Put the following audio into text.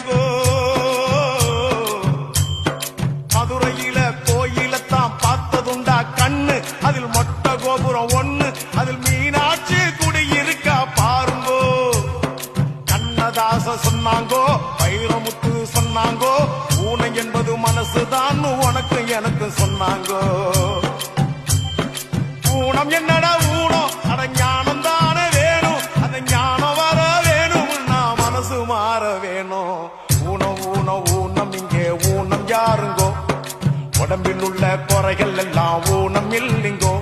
கேளுங்கோ. மதுரையில கோயிலத்தான் பார்த்ததுண்டா கண்ணு, அதில் மொட்டை கோபுரம் ஒண்ணு, அதில் மீனாட்சி குடியிருக்கா பாருங்கோ. கண்ணதாச சொன்னாங்கோ, வைரமுத்து சொன்னாங்கோ, ஊனை என்பது மனசுதான் உனக்கு எனக்கு சொன்னாங்கோ. ஊனம் என்னடா ஊனம், அட ஞானம் தானே வேணும், அந்த ஞானம் வர வேணும், நான் மனசு மாற வேணும். ஊனம் ஊனம் ஊனம் இங்கே ஊனம் யாருங்கோ, உடம்பில் உள்ள குறைகள் எல்லாம் ஊனம் இல்லைங்கோ.